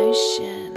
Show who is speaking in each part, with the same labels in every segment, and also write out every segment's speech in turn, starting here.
Speaker 1: Ocean.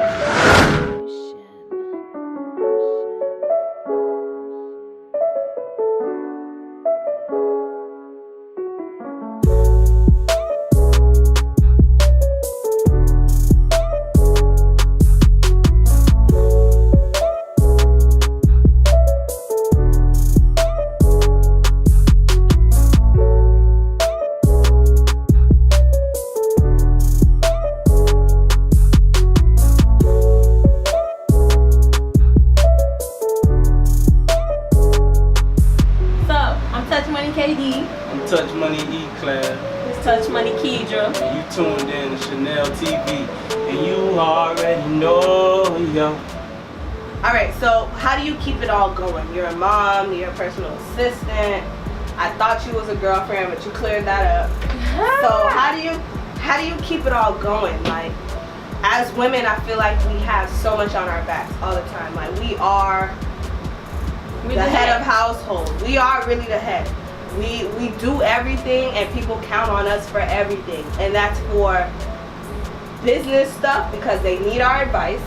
Speaker 2: I'm Touch Money E-Class.
Speaker 3: It's Touch Money Kedra.
Speaker 2: And you tuned in to Chanel TV. And you already know, yo.
Speaker 3: Alright, so how do you keep it all going? You're a mom, you're a personal assistant. I thought you was a girlfriend, but you cleared that up. So how do you keep it all going? Like, as women, I feel like we have so much on our backs all the time. Like, we are the head of household. We are really the head. We do everything, and people count on us for everything, and that's for business stuff because they need our advice.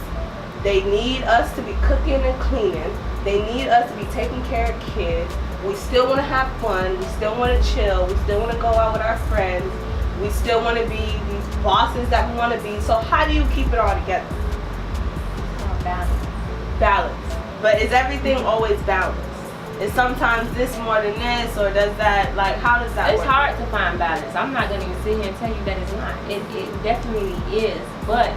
Speaker 3: They need us to be cooking and cleaning. They need us to be taking care of kids. We still want to have fun. We still want to chill. We still want to go out with our friends. We still want to be these bosses that we want to be. So how do you keep it all together?
Speaker 4: Balance.
Speaker 3: Balance. But is everything always balanced? Is sometimes this more than this, or does that, like, how does that work?
Speaker 4: It's hard to find balance. I'm not gonna even sit here and tell you that it's not. It definitely is. But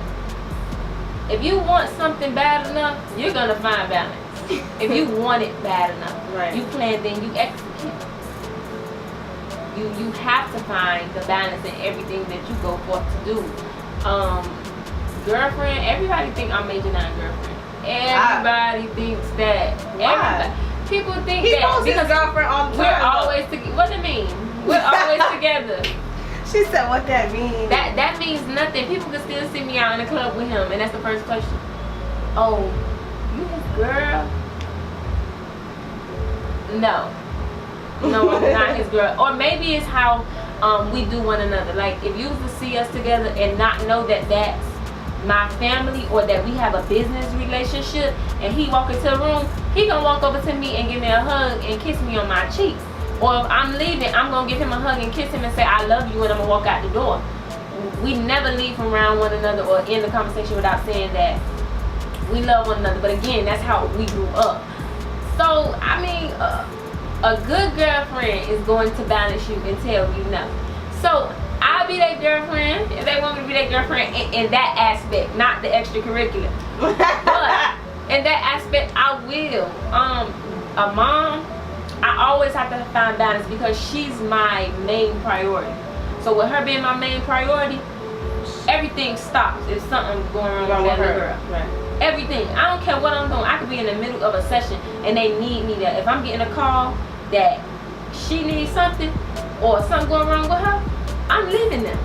Speaker 4: if you want something bad enough, you're gonna find balance. If you want it bad enough,
Speaker 3: right.
Speaker 4: You plan, then you execute. You have to find the balance in everything that you go forth to do. Girlfriend, everybody think I'm Majornine girlfriend. Everybody thinks that.
Speaker 3: Why?
Speaker 4: People think
Speaker 3: he
Speaker 4: that
Speaker 3: because girlfriend all the time.
Speaker 4: We're always together. What do you mean? We're always together.
Speaker 3: She said, "What that means?"
Speaker 4: That means nothing. People can still see me out in the club with him, and that's the first question. Oh, you his girl? No, I'm not his girl. Or maybe it's how we do one another. Like if you was to see us together and not know that that's my family or that we have a business relationship, and he walk into the room, he gonna walk over to me and give me a hug and kiss me on my cheeks. Or if I'm leaving, I'm gonna give him a hug and kiss him and say I love you, and I'm gonna walk out the door. We never leave from around one another or end the conversation without saying that we love one another. But again, that's how we grew up. So I mean, a good girlfriend is going to balance you and tell you no. So I'll be their girlfriend if they want me to be their girlfriend in that aspect, not the extracurricular. But in that aspect, I will. A mom, I always have to find balance because she's my main priority. So with her being my main priority, everything stops if something's going wrong with that girl.
Speaker 3: Right.
Speaker 4: Everything. I don't care what I'm doing. I could be in the middle of a session and they need me there. If I'm getting a call that she needs something or something going wrong with her, I'm leaving them.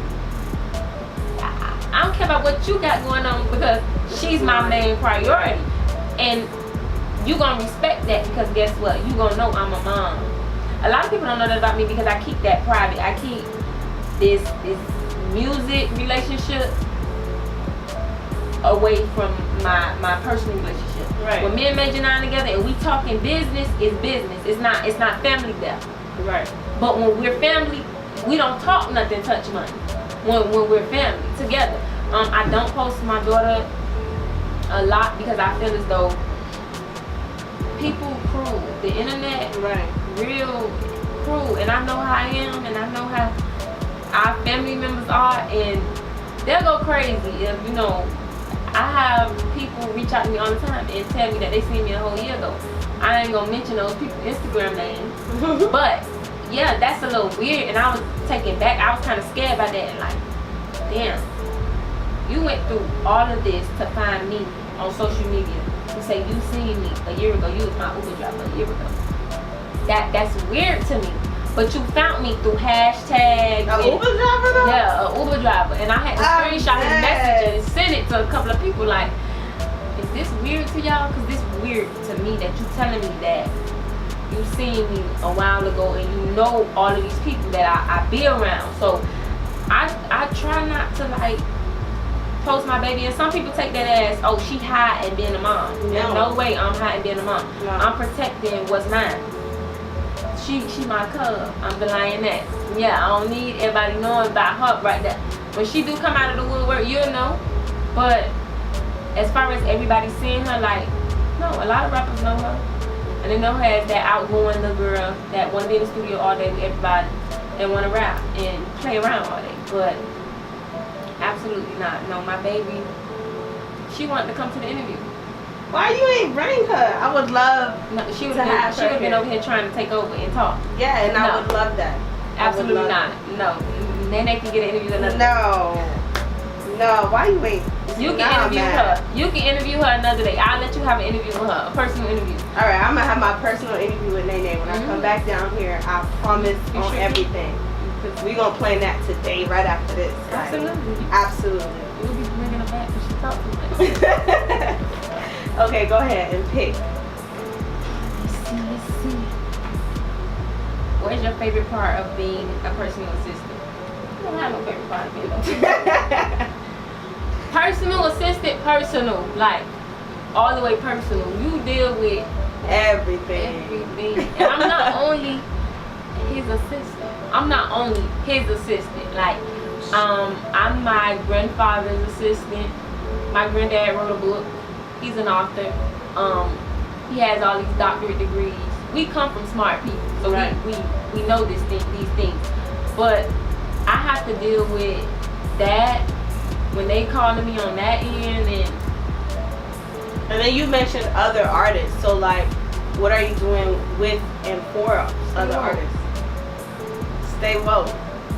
Speaker 4: I don't care about what you got going on because she's my main priority. And you gonna respect that because guess what? You gonna know I'm a mom. A lot of people don't know that about me because I keep that private. I keep this music relationship away from my personal relationship.
Speaker 3: Right.
Speaker 4: When me and Majornine together and we talking business, it's business. It's not family there.
Speaker 3: Right.
Speaker 4: But when we're family, we don't talk nothing touch money. When we're family together. I don't post my daughter a lot because I feel as though people cruel. The internet,
Speaker 3: right,
Speaker 4: real cruel. And I know how I am, and I know how our family members are, and they'll go crazy if I have people reach out to me all the time and tell me that they seen me a whole year ago. I ain't gonna mention those people's Instagram names, but yeah, that's a little weird, and I was taken back. I was kind of scared by that, like, damn, you went through all of this to find me on social media. You say you seen me a year ago. You was my Uber driver a year ago. That's weird to me. But you found me through hashtags.
Speaker 3: An Uber driver though?
Speaker 4: Yeah, an Uber driver. And I had to screenshot his message and send it to a couple of people like, is this weird to y'all? Because this weird to me that you telling me that you seen me a while ago and you know all of these people that I be around. So I try not to like post my baby, and some people take that as, oh, she hiding being a mom. There's no way I'm hiding being a mom.
Speaker 3: No.
Speaker 4: I'm protecting what's mine. She my cub. I'm denying that. Yeah, I don't need everybody knowing about her right there. When she do come out of the woodwork, you'll know. But as far as everybody seeing her, like, no, a lot of rappers know her. And they know her as that outgoing little girl that want to be in the studio all day with everybody and want to rap and play around all day. But absolutely not. No, my baby, she wanted to come to the interview.
Speaker 3: Why you ain't bring her? I would love
Speaker 4: No, she would
Speaker 3: to have
Speaker 4: have
Speaker 3: her
Speaker 4: been
Speaker 3: here.
Speaker 4: over here trying to take over and talk.
Speaker 3: Yeah, and I
Speaker 4: No.
Speaker 3: would love that.
Speaker 4: Absolutely
Speaker 3: love
Speaker 4: not. No. Then they can get an interview another day.
Speaker 3: No, why you ain't?
Speaker 4: You can interview her. You can interview her another day. I'll let you have an interview with her, a personal interview.
Speaker 3: All right, I'm gonna have my personal interview with Nene when I come back down here. I promise
Speaker 4: You
Speaker 3: on
Speaker 4: sure?
Speaker 3: everything. We gonna plan that today, right after this. Like,
Speaker 4: Absolutely.
Speaker 3: absolutely.
Speaker 4: You'll be bringing her back when she talks too much.
Speaker 3: Okay, go ahead and pick.
Speaker 4: Let's see. What is your favorite part of being a personal assistant? I don't have no favorite part of being a personal assistant. Personal, like all the way personal. You deal with
Speaker 3: Everything.
Speaker 4: everything. And I'm not only his assistant. I'm not only his assistant. Like, I'm my grandfather's assistant. My granddad wrote a book. He's an author. He has all these doctorate degrees. We come from smart people, so
Speaker 3: Right.
Speaker 4: we know these things. But I have to deal with that when they calling me on that end,
Speaker 3: And then you mentioned other artists. So like, what are you doing with and for other
Speaker 4: woke.
Speaker 3: artists? Stay woke.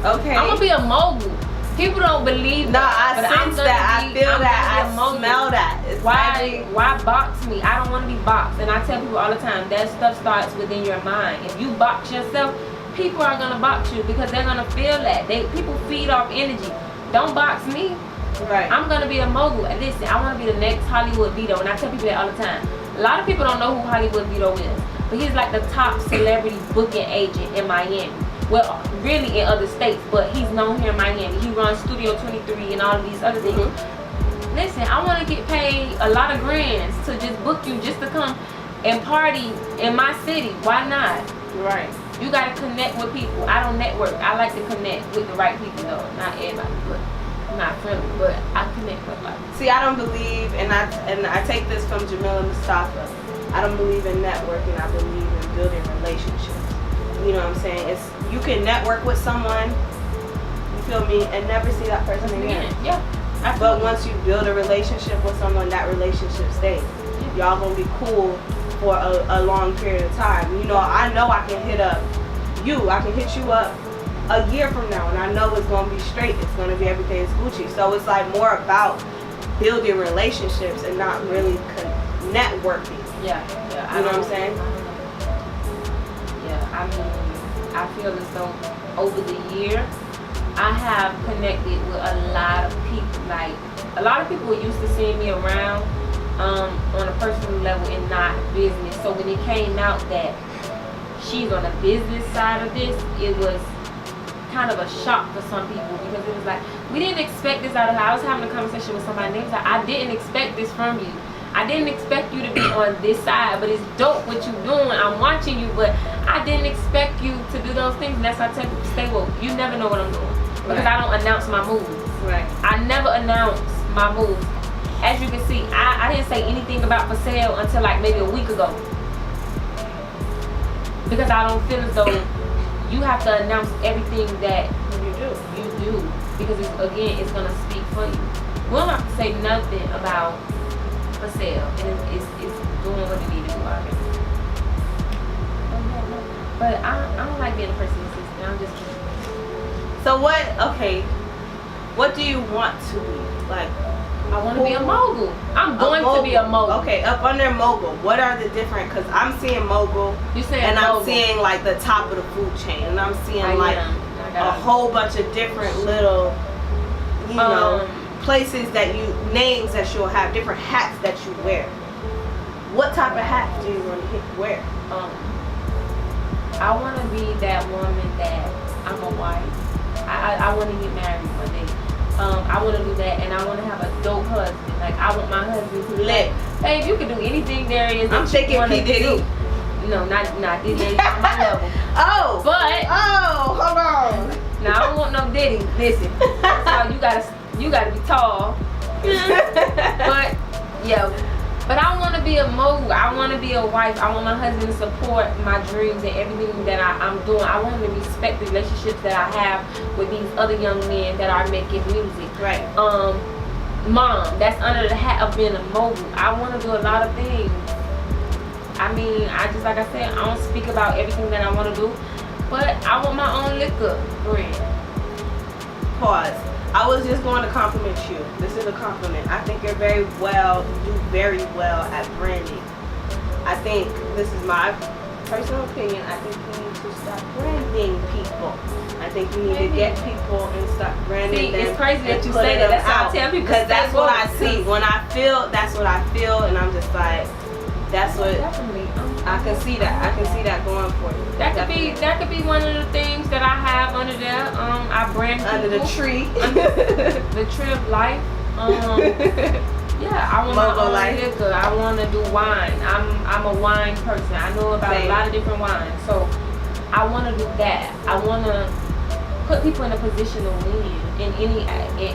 Speaker 3: Okay.
Speaker 4: I'm gonna be a mogul. People don't believe
Speaker 3: No,
Speaker 4: that,
Speaker 3: I
Speaker 4: but I'm
Speaker 3: sense
Speaker 4: gonna
Speaker 3: that. I
Speaker 4: be-
Speaker 3: feel
Speaker 4: I'm
Speaker 3: that.
Speaker 4: gonna be a
Speaker 3: I
Speaker 4: mogul.
Speaker 3: smell that. It's
Speaker 4: Why box me? I don't want to be boxed. And I tell people all the time, that stuff starts within your mind. If you box yourself, people are gonna box you because they're gonna feel that. People feed off energy. Don't box me.
Speaker 3: Right.
Speaker 4: I'm gonna be a mogul. And listen, I want to be the next Hollywood Vito, and I tell people that all the time. A lot of people don't know who Hollywood Vito is, but he's like the top celebrity booking agent in Miami. Well, really in other states, but he's known here in Miami. He runs Studio 23 and all of these other things. Listen, I want to get paid a lot of grands to just book you just to come and party in my city. Why not?
Speaker 3: Right.
Speaker 4: You got to connect with people. I don't network. I like to connect with the right people, though. Not everybody, but I'm not friendly, but I connect with a lot.
Speaker 3: See, I don't believe, and I take this from Jamila Mustafa. I don't believe in networking. I believe in building relationships. You know what I'm saying? It's you can network with someone, you feel me, and never see that person again.
Speaker 4: Yeah.
Speaker 3: But
Speaker 4: Absolutely.
Speaker 3: once you build a relationship with someone, that relationship stays. Y'all gonna be cool for a long period of time. You know I can hit up you. I can hit you up a year from now, and I know it's gonna be straight. It's gonna be everything's Gucci. So it's like more about building relationships and not really networking.
Speaker 4: Yeah.
Speaker 3: You know what I'm saying?
Speaker 4: Yeah, I mean, I feel as though over the year, I have connected with a lot of people. Like, a lot of people were used to seeing me around on a personal level and not business. So when it came out that she's on the business side of this, it was kind of a shock for some people because it was like, we didn't expect this out of her. I was having a conversation with somebody and they was like, I didn't expect this from you. I didn't expect you to be on this side, but it's dope what you're doing. I'm watching you, but I didn't expect you to do those things. And that's why I tell people, stay woke. You never know what I'm doing because I don't announce my moves.
Speaker 3: Right.
Speaker 4: I never announce my moves. As you can see, I didn't say anything about for sale until like maybe a week ago because I don't feel as though you have to announce everything that you do because it's gonna speak for you. We don't have to say nothing about for sale, and it's doing what it needs to do already. But I don't like being a personal assistant. I'm just kidding.
Speaker 3: So what do you want to be? Like,
Speaker 4: I want to be a mogul. I'm going to be a mogul.
Speaker 3: Okay, up under mogul, what are the different? Because I'm seeing mogul,
Speaker 4: You saying
Speaker 3: and
Speaker 4: mogul.
Speaker 3: I'm seeing like the top of the food chain, and I'm seeing
Speaker 4: I
Speaker 3: like
Speaker 4: am. I
Speaker 3: a
Speaker 4: got it.
Speaker 3: whole bunch of different little, you know, places names that you'll have, different hats that you wear. What type of hat do you want to wear?
Speaker 4: I want to be that woman that I'm a wife. I want to get married one day. I I want to do that, and I want to have a dope husband. Like, I want my husband to be
Speaker 3: Lit.
Speaker 4: like, babe, you can do anything there is.
Speaker 3: I'm thinking P. Diddy.
Speaker 4: No, not Diddy. Ain't on my level.
Speaker 3: Oh.
Speaker 4: But
Speaker 3: Hold on.
Speaker 4: now I don't want no Diddy. Listen, so you gotta be tall. But yeah. But I want to be a mogul. I want to be a wife. I want my husband to support my dreams and everything that I'm doing. I want him to respect the relationships that I have with these other young men that are making music.
Speaker 3: Right.
Speaker 4: Mom, that's under the hat of being a mogul. I want to do a lot of things. I mean, like I said, I don't speak about everything that I want to do, but I want my own liquor brand.
Speaker 3: Pause. I was just going to compliment you. This is a compliment. I think you're do very well at branding. I think, this is my personal opinion, I think you need to stop branding people. I think you need to get people and stop branding them.
Speaker 4: It's crazy that you say that. That's how I tell people.
Speaker 3: Because that's what I see. When I feel, that's what I feel, and I'm just like, that's what.
Speaker 4: Definitely.
Speaker 3: I can see that. I can see that going for you.
Speaker 4: That could be one of the things that I have under there. I brand
Speaker 3: under the tree.
Speaker 4: The tree of life. Yeah, I want my own liquor. I want to do wine. I'm a wine person. I know about a lot of different wines. So I want to do that. I want to put people in a position to win in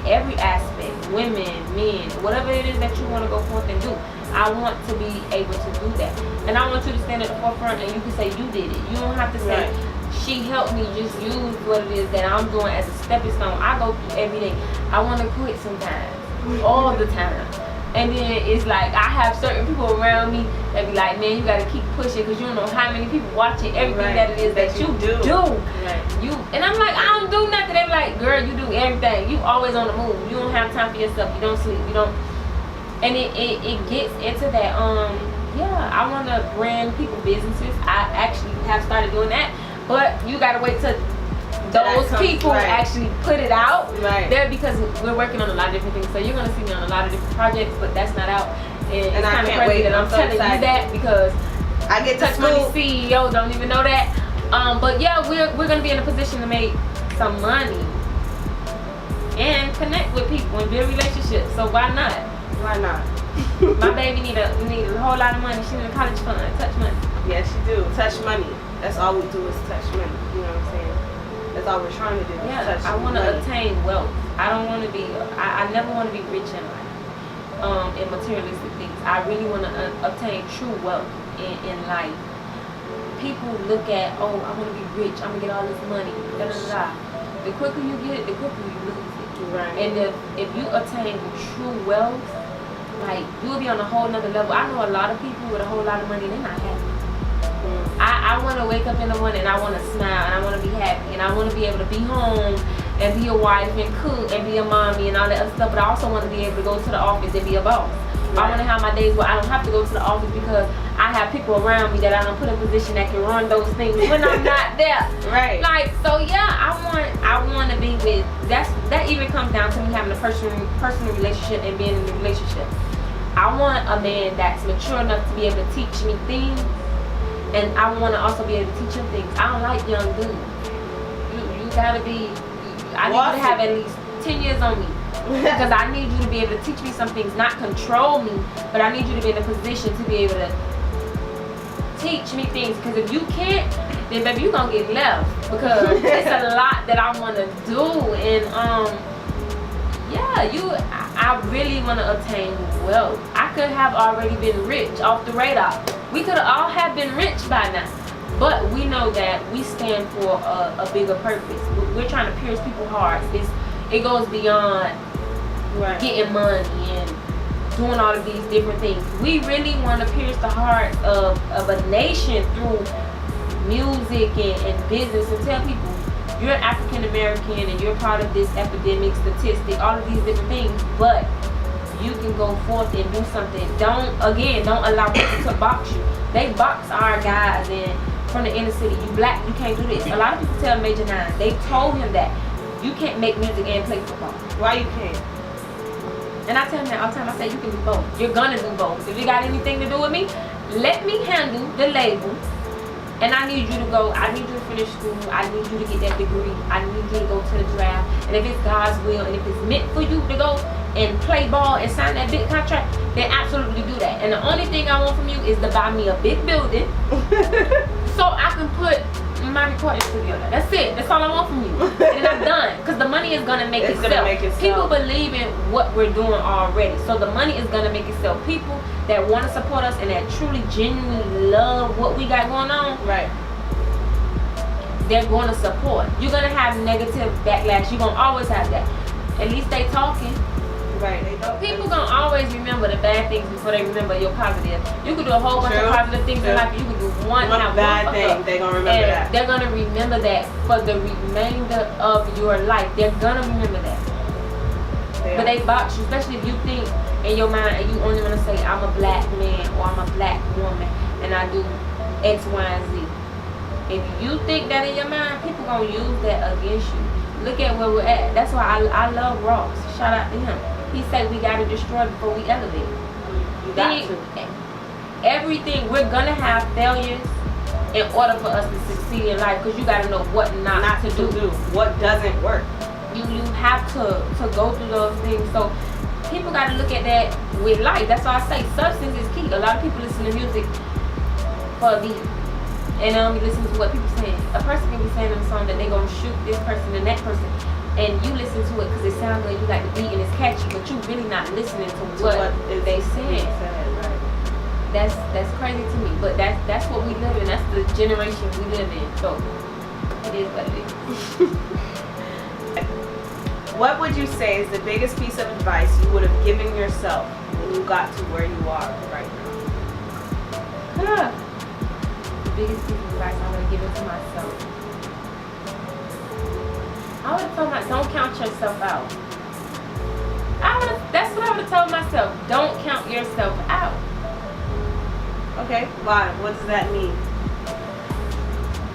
Speaker 4: every aspect. Women, men, whatever it is that you want to go forth and do. I want to be able to do that. And I want you to stand at the forefront and you can say you did it. You don't have to say she helped me. Just use what it is that I'm doing as a stepping stone. I go through every day. I want to quit sometimes. All the time. And then it's like I have certain people around me that be like, man, you got to keep pushing because you don't know how many people watching everything that it is that you do. And I'm like, I don't do nothing. They be like, girl, you do everything. You always on the move. You don't have time for yourself. You don't sleep. You don't. And it gets into that, I want to brand people businesses. I actually have started doing that. But you got to wait till those people actually put it out there because we're working on a lot of different things. So you're going to see me on a lot of different projects, but that's not out. And it's kind of crazy that I'm telling you that because
Speaker 3: I get
Speaker 4: TouchMoney's CEO don't even know that. But yeah, we're going to be in a position to make some money and connect with people and build relationships. So why not?
Speaker 3: Why not?
Speaker 4: My baby need a whole lot of money. She need a college fund. Touch money.
Speaker 3: Yes, she do. Touch money. That's all we do is touch money. You know what I'm saying? That's all we're trying to do.
Speaker 4: Yeah,
Speaker 3: touch
Speaker 4: I want to
Speaker 3: money.
Speaker 4: attain wealth. I don't want to be. I never want to be rich in life. In materialistic things. I really want to obtain true wealth in life. People look at, oh, I want to be rich. I'm gonna get all this money. Da, da, da, da. The quicker you get it, the quicker you lose it.
Speaker 3: Right.
Speaker 4: And if you attain true wealth, like you'll be on a whole nother level. I know a lot of people with a whole lot of money, they're not happy. I want to wake up in the morning and I want to smile and I want to be happy and I want to be able to be home and be a wife and cook and be a mommy and all that other stuff. But I also want to be able to go to the office and be a boss. I want to have my days where I don't have to go to the office because I have people around me that I don't put in a position that can run those things when I'm not there.
Speaker 3: Right.
Speaker 4: Like, so yeah, I want to be with, that even comes down to me having a personal relationship and being in a relationship. I want a man that's mature enough to be able to teach me things, and I want to also be able to teach him things. I don't like young dudes. You gotta be, I need you to have at least 10 years on me. Because I need you to be able to teach me some things, not control me, but I need you to be in a position to be able to teach me things. Because if you can't, then baby, you're gonna get left. Because it's a lot that I want to do, and I really want to attain wealth. I could have already been rich off the radar. We could all have been rich by now. But we know that we stand for a bigger purpose. We're trying to pierce people's hearts. It goes beyond getting money and doing all of these different things. We really want to pierce the heart of a nation through music and business and tell people you're African American and you're part of this epidemic, statistic, all of these different things, but you can go forth and do something. Don't allow people to box you. They box our guys and from the inner city. You black, you can't do this. A lot of people tell Majornine, they told him that you can't make music and play football.
Speaker 3: Why you can't?
Speaker 4: And I tell him that all the time. I say you can do both. You're gonna do both. If you got anything to do with me, let me handle the label. And I need you to go. I need you to finish school. I need you to get that degree. I need you to go to the draft. and if it's God's will, and if it's meant for you to go and play ball and sign that big contract, then absolutely do that. And the only thing I want from you is to buy me a big building so I can put my recordings together. That's it. That's all I want from you. And I'm done. Because the money is going to make itself. People believe in what we're doing already. So the money is going to make itself. People that want to support us and that truly, genuinely love what we got going on,
Speaker 3: right,
Speaker 4: they're going to support. You're going to have negative backlash. You're going to always have that. At least they talking.
Speaker 3: Right. They don't.
Speaker 4: People gonna always remember the bad things before they remember your positive. You can do a whole bunch of positive things in life. You can do one
Speaker 3: bad thing. They're gonna remember that.
Speaker 4: They're gonna remember that for the remainder of your life. They're gonna remember that. But they box you, especially if you think in your mind and you only wanna say I'm a black man or I'm a black woman and I do X, Y, and Z. If you think that in your mind, people gonna use that against you. Look at where we're at. That's why I love Ross. Shout out to him. He said we gotta destroy before we elevate.
Speaker 3: You got to.
Speaker 4: Everything, we're gonna have failures in order for us to succeed in life, because you gotta know what not to do.
Speaker 3: What doesn't work.
Speaker 4: You have to go through those things. So people gotta look at that with life. That's why I say substance is key. A lot of people listen to music for a beat. And listen to what people saying. A person can be saying in a song that they gonna shoot this person and that person, and you listen to it because it sounds good, you like the beat and it's catchy, but you really not listening to what they saying.
Speaker 3: Right.
Speaker 4: That's crazy to me, but that's what we live in. That's the generation we live in. So it is what it is.
Speaker 3: What would you say is the biggest piece of advice you would have given yourself when you got to where you are right now?
Speaker 4: The biggest piece of advice I would have given to myself. I would have told myself, don't count yourself out. That's what I would have told myself. Don't count yourself out.
Speaker 3: Okay, why? What does that mean?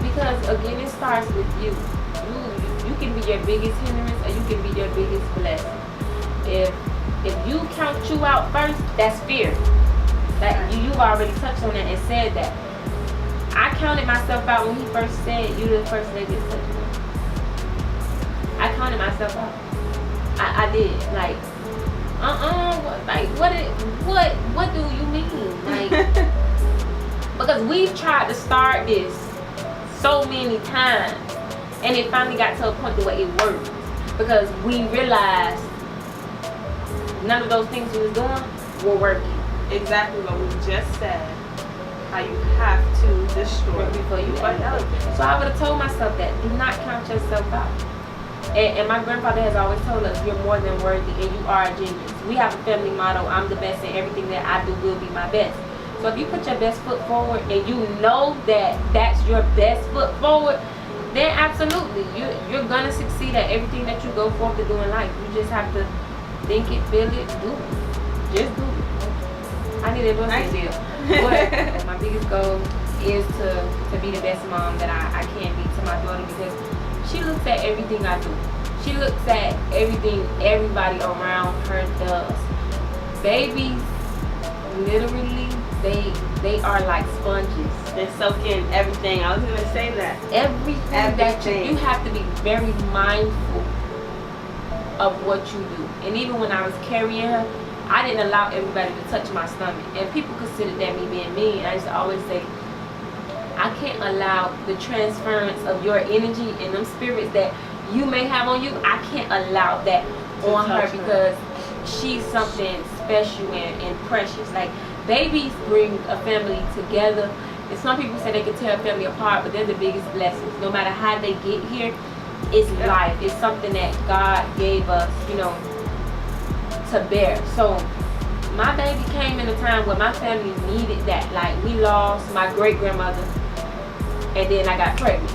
Speaker 4: Because again, it starts with you. You can be your biggest hindrance or you can be your biggest blessing. If you count you out first, that's fear. That you've already touched on that and said that. I counted myself out when he first said you the first lady to touch me. I counted myself out. I did. Like, like what do you mean? Like, because we've tried to start this so many times, and it finally got to a point where it worked, because we realized none of those things we was doing were working.
Speaker 3: Exactly what we just said. How you have to destroy
Speaker 4: before you elevate. So I would have told myself that. Do not count yourself out. And my grandfather has always told us, you're more than worthy and you are a genius. We have a family motto, I'm the best and everything that I do will be my best. So if you put your best foot forward and you know that that's your best foot forward, then absolutely, you're going to succeed at everything that you go forth to do in life. You just have to think it, feel it, do it. Just do it. I need a nice deal. But my biggest goal is to be the best mom that I can be to my daughter, because she looks at everything I do. She looks at everything everybody around her does. Babies, literally, they are like sponges.
Speaker 3: They soak in everything. I was gonna say that.
Speaker 4: Everything. That you have to be very mindful of what you do. And even when I was carrying her, I didn't allow everybody to touch my stomach. And people considered that me being mean. I used to always say, I can't allow the transference of your energy and them spirits that you may have on you. I can't allow that on her, because she's something special and precious. Like, babies bring a family together. And some people say they can tear a family apart, but they're the biggest blessings. No matter how they get here, it's life. It's something that God gave us, to bear. So my baby came in a time where my family needed that. Like, we lost my great grandmother, and then I got pregnant,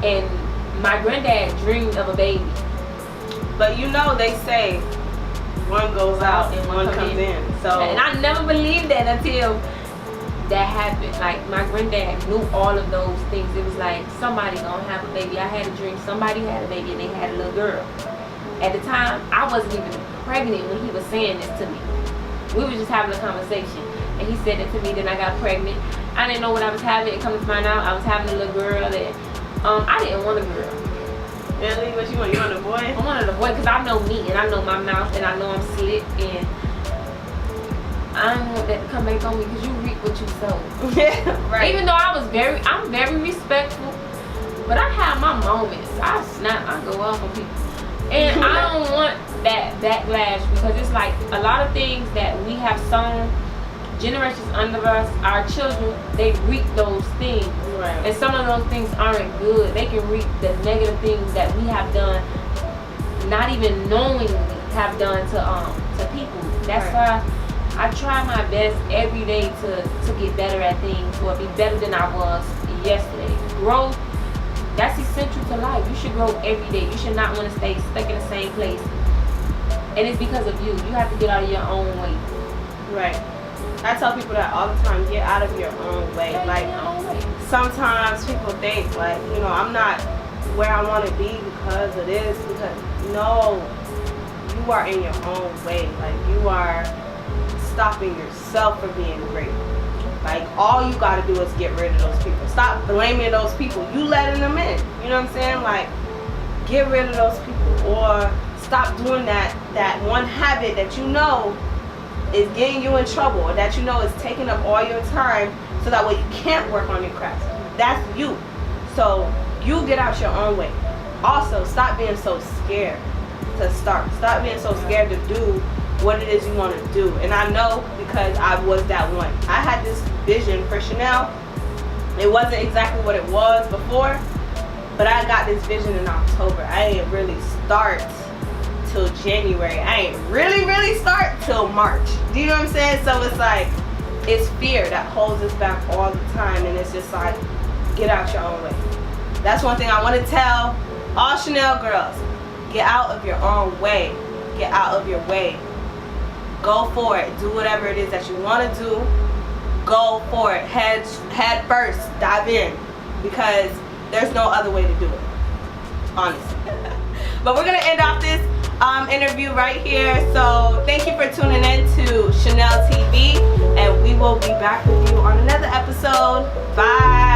Speaker 4: and my granddad dreamed of a baby.
Speaker 3: But they say one goes out and one comes in. So,
Speaker 4: and I never believed that until that happened. Like, my granddad knew all of those things. It was like, somebody gonna have a baby. I had a dream somebody had a baby and they had a little girl. At the time, I wasn't even pregnant when he was saying this to me. We were just having a conversation, and he said it to me. Then I got pregnant. I didn't know what I was having. It come to find out I was having a little girl, and I didn't want a girl.
Speaker 3: Really? What you want? You want a boy?
Speaker 4: I wanted a boy because I know me and I know my mouth and I know I'm slick and I don't want that to come back on me because you reap what you sow.
Speaker 3: Right.
Speaker 4: Even though I'm very respectful, but I have my moments. I snap, I go off on people. And I don't want that backlash because it's like a lot of things that we have sown, generations under us, our children, they reap those things.
Speaker 3: Right.
Speaker 4: And some of those things aren't good. They can reap the negative things that we have done, not even knowingly have done to people. That's why I try my best every day to get better at things or be better than I was yesterday. Growth, that's essential to life. You should grow every day. You should not want to stay stuck in the same place. And it's because of you. You have to get out of your own way.
Speaker 3: Right. I tell people that all the time, get out of your own way.
Speaker 4: Yeah,
Speaker 3: Like,
Speaker 4: your own way.
Speaker 3: sometimes people think, like, you know, I'm not where I want to be because of this, because, no, you are in your own way. Like, you are stopping yourself from being great. Like, all you got to do is get rid of those people. Stop blaming those people. You letting them in. You know what I'm saying? Like, get rid of those people. Or stop doing that one habit that you know is getting you in trouble, or that you know is taking up all your time, so that way you can't work on your craft. That's you. So you get out your own way. Also, stop being so scared to start. Stop being so scared to do what it is you want to do. And I know because I was that one. I had this vision for Chanel. It wasn't exactly what it was before, but I got this vision in October. I didn't really start till January. I ain't really start till March. Do you know what I'm saying? So it's like, it's fear that holds us back all the time, and it's just like, get out your own way. That's one thing I want to tell all Chanel girls. Get out of your own way. Get out of your way. Go for it. Do whatever it is that you want to do. Go for it. Head first. Dive in. Because there's no other way to do it. Honestly. But we're going to end off this interview right here. So thank you for tuning in to Chanel TV. And we will be back with you on another episode. Bye.